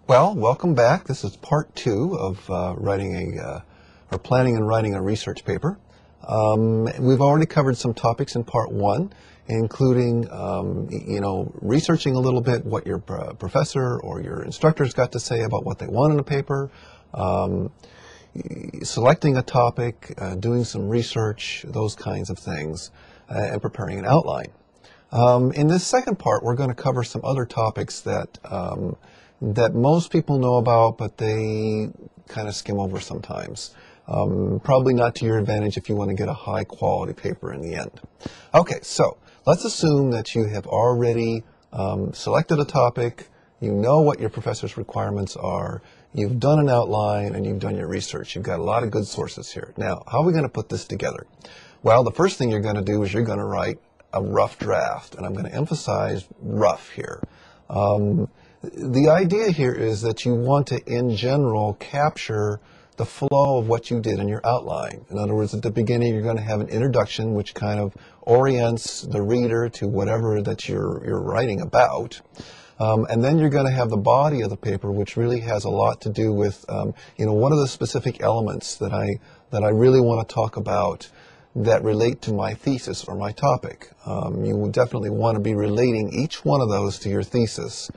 Well, welcome back. This is part 2 of planning and writing a research paper. We've already covered some topics in part 1, including, researching a little bit what your professor or your instructors got to say about what they want in a paper, selecting a topic, doing some research, those kinds of things, and preparing an outline. In this second part, we're going to cover some other topics that most people know about, but they kind of skim over sometimes. Probably not to your advantage if you want to get a high quality paper in the end. Okay, so let's assume that you have already selected a topic, you know what your professor's requirements are, you've done an outline, and you've done your research. You've got a lot of good sources here. Now, how are we going to put this together? Well, the first thing you're going to do is you're going to write a rough draft, and I'm going to emphasize rough here. The idea here is that you want to, in general, capture the flow of what you did in your outline. In other words, at the beginning, you're going to have an introduction which kind of orients the reader to whatever that you're writing about. And then you're going to have the body of the paper, which really has a lot to do with, what are the specific elements that I really want to talk about that relate to my thesis or my topic. You would definitely want to be relating each one of those to your thesis.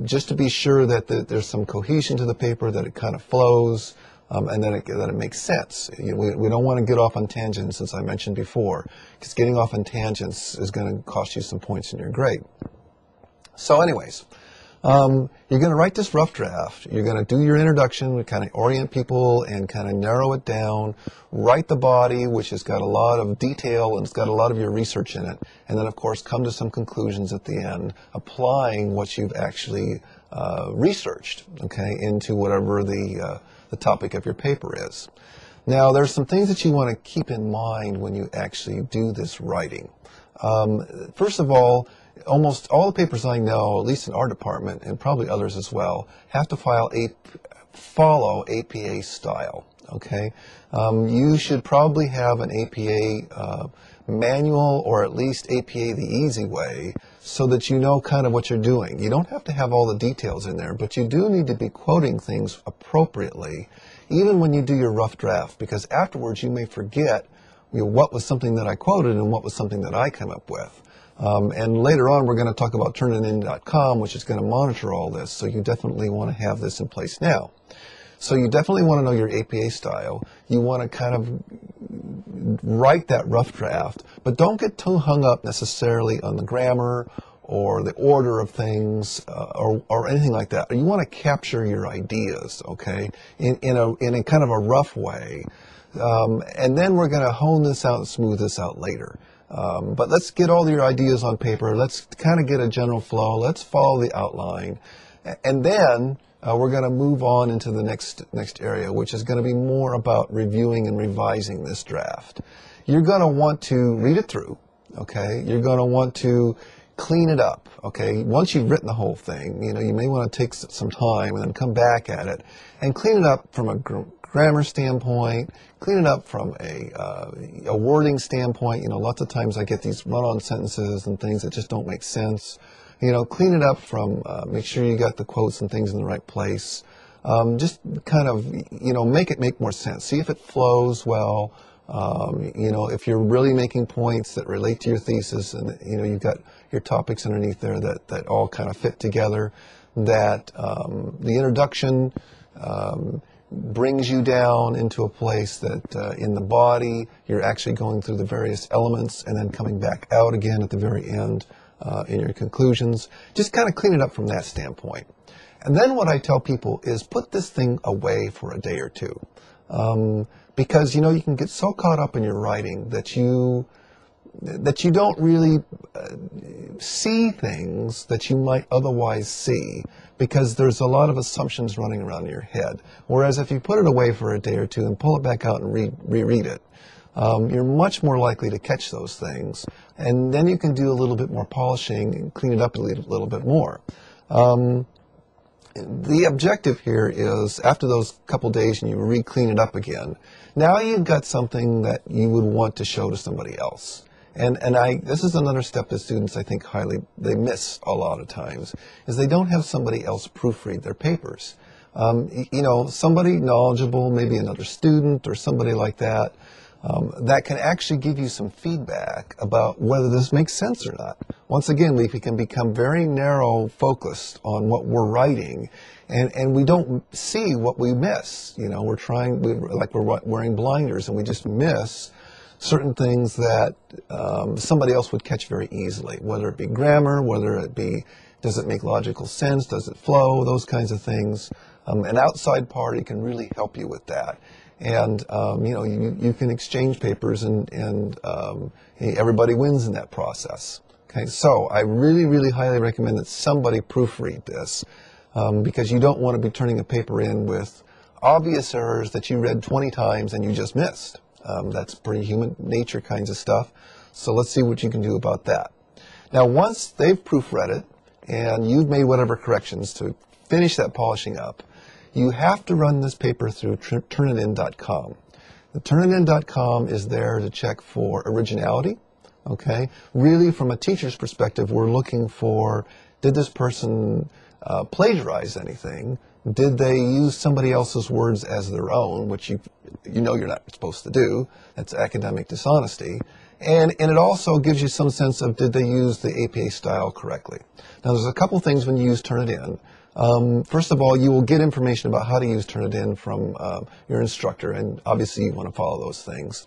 Just to be sure that there's some cohesion to the paper, that it kind of flows, and that it makes sense. We don't want to get off on tangents, as I mentioned before, because getting off on tangents is going to cost you some points in your grade. So anyways, you're going to write this rough draft. You're going to do your introduction, kind of orient people and kind of narrow it down. Write the body, which has got a lot of detail and it's got a lot of your research in it. And then, of course, come to some conclusions at the end, applying what you've actually researched, okay, into whatever the topic of your paper is. Now, there's some things that you want to keep in mind when you actually do this writing. First of all, almost all the papers I know, at least in our department, and probably others as well, have to follow APA style, okay? You should probably have an APA manual, or at least APA the easy way, so that you know kind of what you're doing. You don't have to have all the details in there, but you do need to be quoting things appropriately, even when you do your rough draft, because afterwards you may forget what was something that I quoted and what was something that I came up with. And later on, we're going to talk about Turnitin.com, which is going to monitor all this, so you definitely want to have this in place now. So you definitely want to know your APA style. You want to kind of write that rough draft, but don't get too hung up necessarily on the grammar or the order of things or anything like that. You want to capture your ideas, okay, in a kind of a rough way. And then we're going to hone this out and smooth this out later. But let's get all your ideas on paper. Let's kind of get a general flow. Let's follow the outline. And then we're going to move on into the next area, which is going to be more about reviewing and revising this draft. You're going to want to read it through, okay? You're going to want to clean it up, okay? Once you've written the whole thing, you may want to take some time and then come back at it and clean it up from a grammar standpoint, clean it up from a wording standpoint. Lots of times I get these run-on sentences and things that just don't make sense. Clean it up from, make sure you got the quotes and things in the right place. Just kind of, make it make more sense. See if it flows well. If you're really making points that relate to your thesis and, you've got your topics underneath there that all kind of fit together, that the introduction brings you down into a place that in the body you're actually going through the various elements and then coming back out again at the very end in your conclusions. Just kind of clean it up from that standpoint. And then what I tell people is put this thing away for a day or two. Because, you can get so caught up in your writing that you don't really see things that you might otherwise see, because there's a lot of assumptions running around in your head. Whereas if you put it away for a day or two and pull it back out and reread it, you're much more likely to catch those things. And then you can do a little bit more polishing and clean it up a little bit more. The objective here is, after those couple days and you re-clean it up again, now you've got something that you would want to show to somebody else. This is another step that students, I think, they miss a lot of times, is they don't have somebody else proofread their papers. Somebody knowledgeable, maybe another student or somebody like that, that can actually give you some feedback about whether this makes sense or not. Once again, we can become very narrow focused on what we're writing, and we don't see what we miss. We're wearing blinders, and we just miss certain things that somebody else would catch very easily, whether it be grammar, whether it be, does it make logical sense, does it flow, those kinds of things. An outside party can really help you with that. And, you can exchange papers and everybody wins in that process. Okay, so I really, really highly recommend that somebody proofread this because you don't want to be turning a paper in with obvious errors that you read 20 times and you just missed. That's pretty human nature kinds of stuff. So let's see what you can do about that. Now, once they've proofread it and you've made whatever corrections to finish that polishing up, you have to run this paper through Turnitin.com. The Turnitin.com is there to check for originality. Okay, really, from a teacher's perspective, we're looking for, did this person plagiarize anything? Did they use somebody else's words as their own, which you know you're not supposed to do? That's academic dishonesty. And it also gives you some sense of, did they use the APA style correctly? Now, there's a couple things when you use Turnitin. First of all, you will get information about how to use Turnitin from your instructor, and obviously you want to follow those things.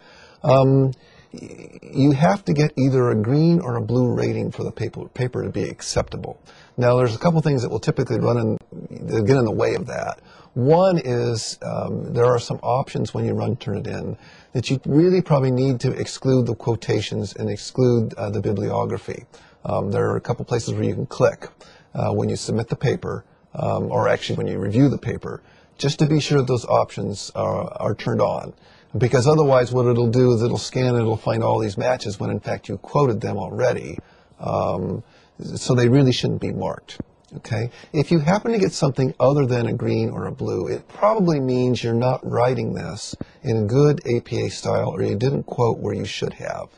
You have to get either a green or a blue rating for the paper to be acceptable. Now, there's a couple things that will typically get in the way of that. One is there are some options when you run Turnitin that you really probably need to exclude the quotations and exclude the bibliography. There are a couple places where you can click when you submit the paper, or actually when you review the paper, just to be sure that those options are turned on. Because otherwise what it'll do is it'll scan and it'll find all these matches when in fact you quoted them already. So they really shouldn't be marked. Okay? If you happen to get something other than a green or a blue, it probably means you're not writing this in good APA style, or you didn't quote where you should have.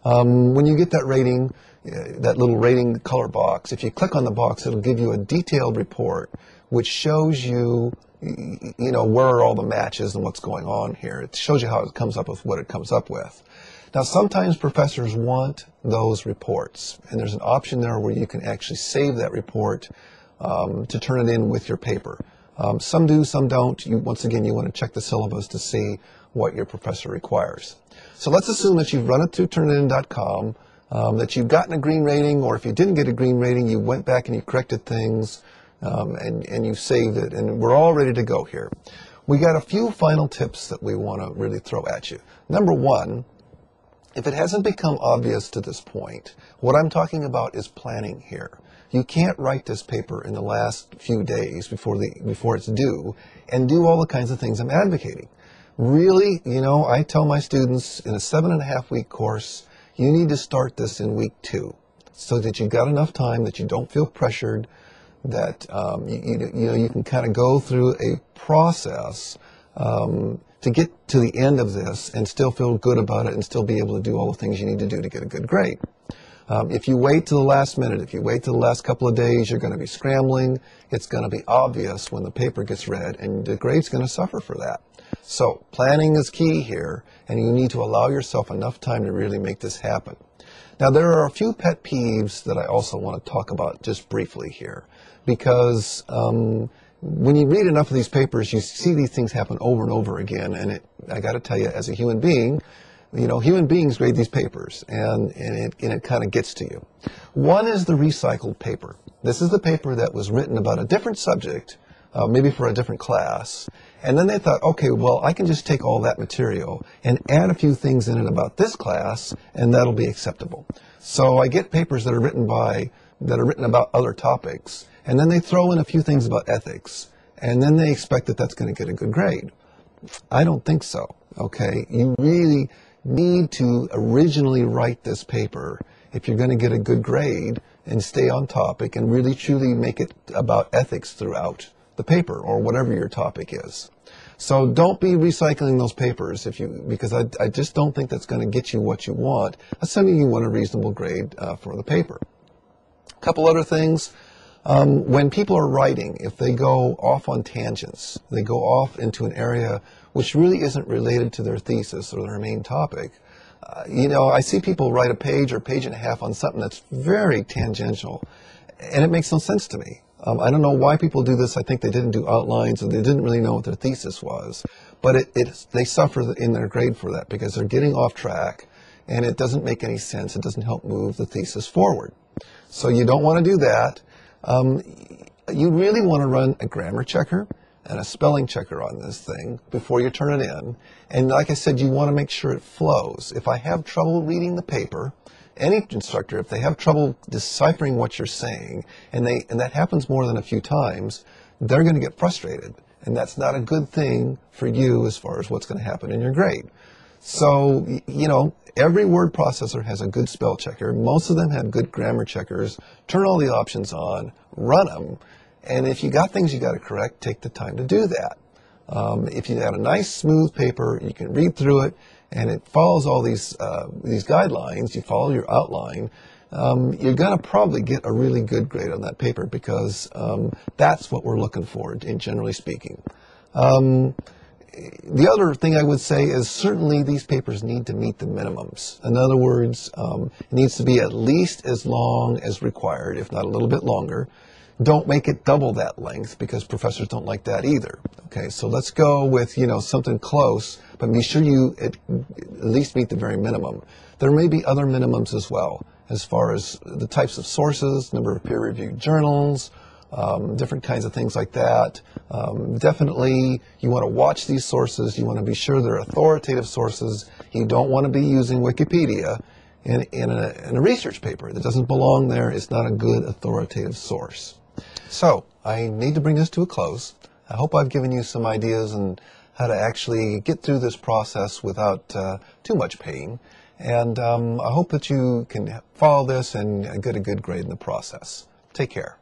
When you get that rating, that little rating color box, if you click on the box, it'll give you a detailed report which shows you, where are all the matches and what's going on here. It shows you how it comes up with what it comes up with. Now, sometimes professors want those reports, and there's an option there where you can actually save that report to turn it in with your paper. Some do, some don't. Once again, you want to check the syllabus to see what your professor requires. So let's assume that you've run it through Turnitin.com, that you've gotten a green rating, or if you didn't get a green rating, you went back and you corrected things, and you saved it, and we're all ready to go here. We got a few final tips that we want to really throw at you. Number one, if it hasn't become obvious to this point, what I'm talking about is planning here. You can't write this paper in the last few days before it's due and do all the kinds of things I'm advocating. Really, I tell my students in a 7.5-week course, you need to start this in week 2 so that you've got enough time, that you don't feel pressured, that you can kind of go through a process to get to the end of this and still feel good about it and still be able to do all the things you need to do to get a good grade. If you wait to the last minute, if you wait to the last couple of days, you're going to be scrambling. It's going to be obvious when the paper gets read, and the grade's going to suffer for that. So planning is key here, and you need to allow yourself enough time to really make this happen. Now, there are a few pet peeves that I also want to talk about just briefly here, because when you read enough of these papers, you see these things happen over and over again, and I got to tell you, as a human being, human beings grade these papers, and it kind of gets to you. One is the recycled paper. This is the paper that was written about a different subject, maybe for a different class, and then they thought, okay, well, I can just take all that material and add a few things in it about this class, and that'll be acceptable. So I get papers that are written about other topics, and then they throw in a few things about ethics, and then they expect that that's going to get a good grade. I don't think so, okay? You really need to originally write this paper if you're going to get a good grade and stay on topic and really truly make it about ethics throughout the paper or whatever your topic is. So don't be recycling those papers because I just don't think that's going to get you what you want, assuming you want a reasonable grade for the paper. A couple other things. When people are writing, if they go off on tangents, they go off into an area which really isn't related to their thesis or their main topic. I see people write a page or page and a half on something that's very tangential, and it makes no sense to me. I don't know why people do this. I think they didn't do outlines, or they didn't really know what their thesis was. But they suffer in their grade for that because they're getting off track, and it doesn't make any sense. It doesn't help move the thesis forward. So you don't want to do that. You really want to run a grammar checker and a spelling checker on this thing before you turn it in. And like I said, you want to make sure it flows. If I have trouble reading the paper, any instructor, if they have trouble deciphering what you're saying, and that happens more than a few times, they're going to get frustrated. And that's not a good thing for you as far as what's going to happen in your grade. So, every word processor has a good spell checker. Most of them have good grammar checkers. Turn all the options on, run them, and if you got things you got to correct, take the time to do that. If you have a nice, smooth paper, you can read through it, and it follows all these guidelines, you follow your outline, you're going to probably get a really good grade on that paper because that's what we're looking for, generally speaking. The other thing I would say is certainly these papers need to meet the minimums. In other words, it needs to be at least as long as required, if not a little bit longer. Don't make it double that length because professors don't like that either. Okay, so let's go with, something close, but be sure you at least meet the very minimum. There may be other minimums as well, as far as the types of sources, number of peer-reviewed journals, different kinds of things like that. Definitely, you want to watch these sources. You want to be sure they're authoritative sources. You don't want to be using Wikipedia in a research paper. That doesn't belong there. It's not a good authoritative source. So, I need to bring this to a close. I hope I've given you some ideas on how to actually get through this process without too much pain. And I hope that you can follow this and get a good grade in the process. Take care.